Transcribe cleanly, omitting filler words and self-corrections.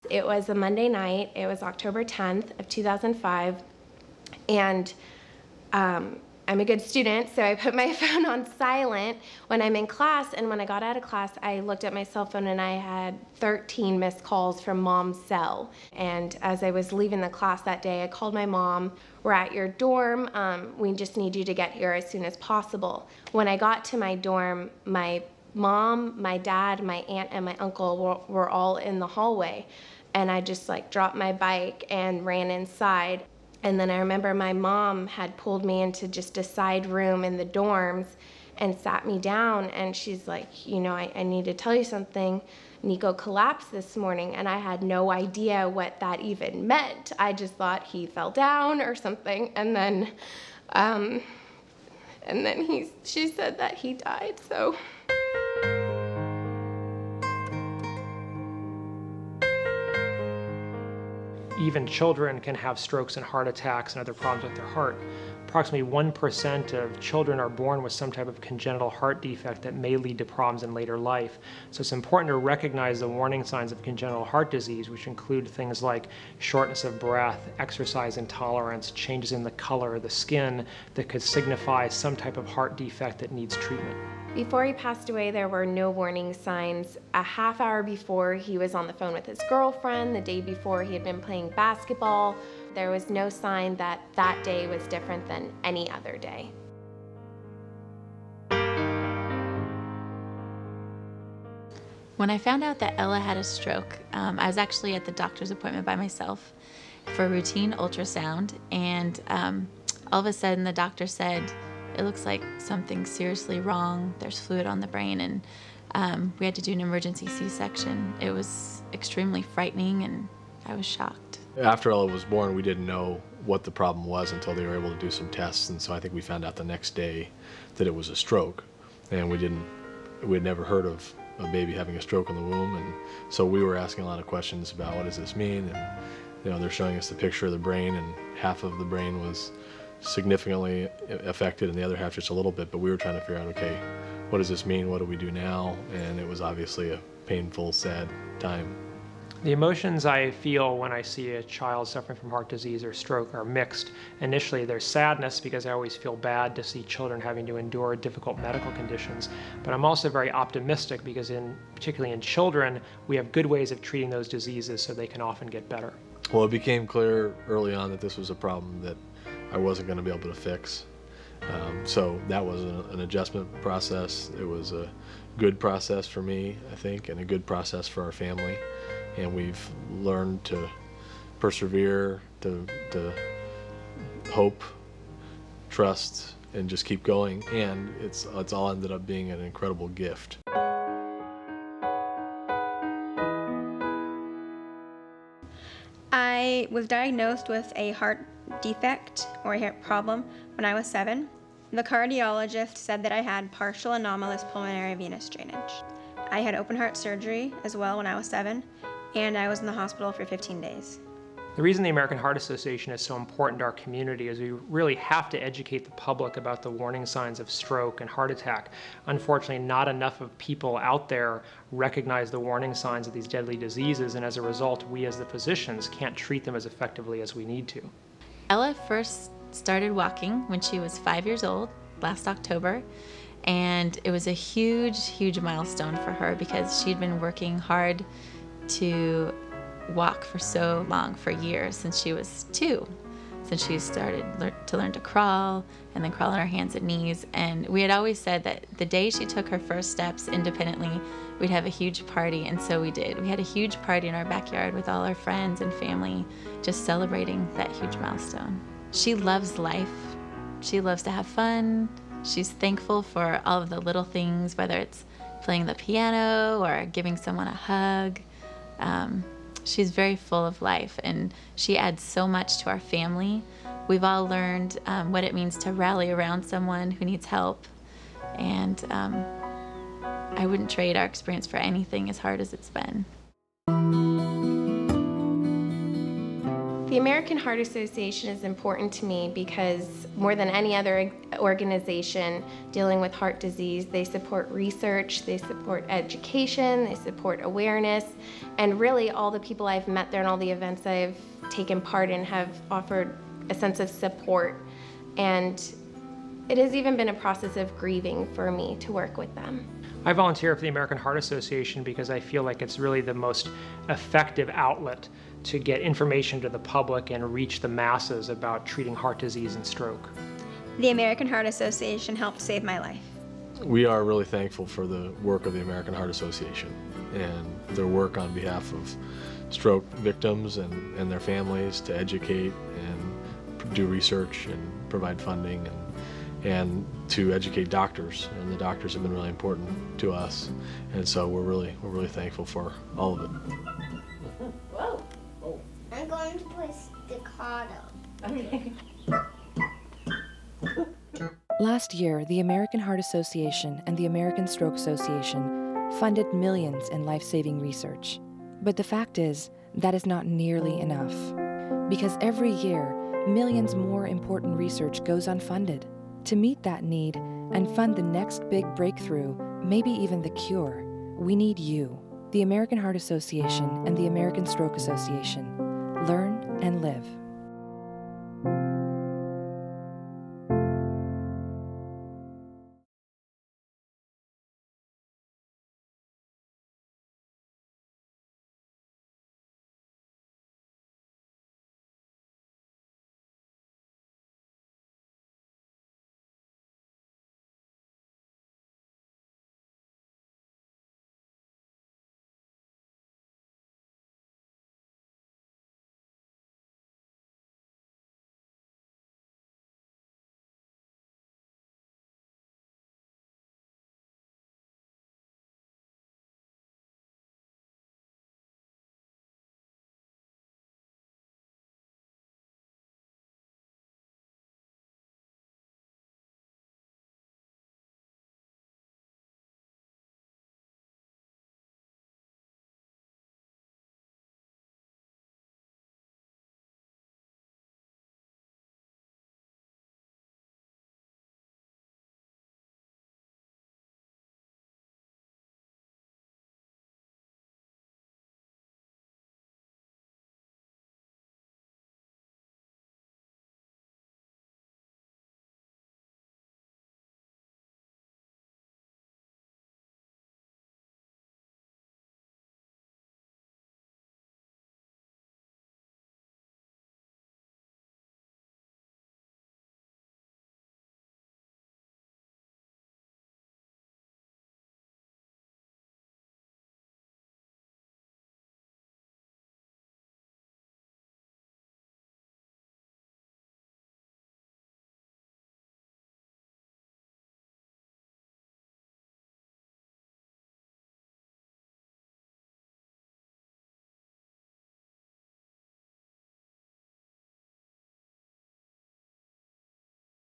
It was a Monday night. It was October 10th of 2005, and I'm a good student, so I put my phone on silent when I'm in class, and when I got out of class, I looked at my cell phone and I had 13 missed calls from Mom's cell. And as I was leaving the class that day, I called my mom. "We're at your dorm. We just need you to get here as soon as possible." When I got to my dorm, my mom, my dad, my aunt, and my uncle were all in the hallway. And I just dropped my bike and ran inside. And then I remember my mom had pulled me into just a side room in the dorms and sat me down, and she's like, I need to tell you something. Nico collapsed this morning, and I had no idea what that even meant. I just thought he fell down or something, and then she said that he died, so. Even children can have strokes and heart attacks and other problems with their heart. Approximately 1% of children are born with some type of congenital heart defect that may lead to problems in later life. So it's important to recognize the warning signs of congenital heart disease, which include things like shortness of breath, exercise intolerance, changes in the color of the skin that could signify some type of heart defect that needs treatment. Before he passed away, there were no warning signs. A half hour before, he was on the phone with his girlfriend. The day before, he had been playing basketball. There was no sign that that day was different than any other day. When I found out that Ella had a stroke, I was actually at the doctor's appointment by myself for a routine ultrasound, and all of a sudden the doctor said, "It looks like something's seriously wrong. There's fluid on the brain," and we had to do an emergency C-section. It was extremely frightening, and I was shocked. After Ella was born, we didn't know what the problem was until they were able to do some tests, and so I think we found out the next day that it was a stroke, and we had never heard of a baby having a stroke in the womb, and so we were asking a lot of questions about what does this mean, and they're showing us the picture of the brain, and half of the brain was significantly affected and the other half just a little bit, but we were trying to figure out, okay, what does this mean? What do we do now? And it was obviously a painful, sad time. The emotions I feel when I see a child suffering from heart disease or stroke are mixed. Initially, there's sadness because I always feel bad to see children having to endure difficult medical conditions. But I'm also very optimistic because particularly in children, we have good ways of treating those diseases so they can often get better. Well, it became clear early on that this was a problem that I wasn't going to be able to fix. So that was an adjustment process. It was a good process for me, I think, and a good process for our family. And we've learned to persevere, to hope, trust, and just keep going. And it's all ended up being an incredible gift. I was diagnosed with a heart defect or a heart problem when I was 7. The cardiologist said that I had partial anomalous pulmonary venous drainage. I had open heart surgery as well when I was 7, and I was in the hospital for 15 days. The reason the American Heart Association is so important to our community is we really have to educate the public about the warning signs of stroke and heart attack. Unfortunately, not enough of people out there recognize the warning signs of these deadly diseases, and as a result, we as the physicians can't treat them as effectively as we need to. Ella first started walking when she was 5 years old, last October, and it was a huge, huge milestone for her because she'd been working hard to walk for so long, for years, since she was 2, since she started to learn to crawl and then crawl on her hands and knees. And we had always said that the day she took her first steps independently, we'd have a huge party, and so we did. We had a huge party in our backyard with all our friends and family, just celebrating that huge milestone. She loves life. She loves to have fun. She's thankful for all of the little things, whether it's playing the piano or giving someone a hug. She's very full of life, and she adds so much to our family. We've all learned what it means to rally around someone who needs help, and I wouldn't trade our experience for anything, as hard as it's been. The The American Heart Association is important to me because more than any other organization dealing with heart disease, they support research, they support education, they support awareness, and really all the people I've met there and all the events I've taken part in have offered a sense of support. And it has even been a process of grieving for me to work with them. I volunteer for the American Heart Association because I feel like it's really the most effective outlet to get information to the public and reach the masses about treating heart disease and stroke. The American Heart Association helped save my life. We are really thankful for the work of the American Heart Association and their work on behalf of stroke victims and their families to educate and do research and provide funding and to educate doctors, and the doctors have been really important to us, and so we're really thankful for all of it. Whoa! I'm going to play staccato. Okay. Last year, the American Heart Association and the American Stroke Association funded millions in life-saving research. But the fact is, that is not nearly enough. Because every year, millions more important research goes unfunded. To meet that need and fund the next big breakthrough, maybe even the cure, we need you, the American Heart Association and the American Stroke Association. Learn and live.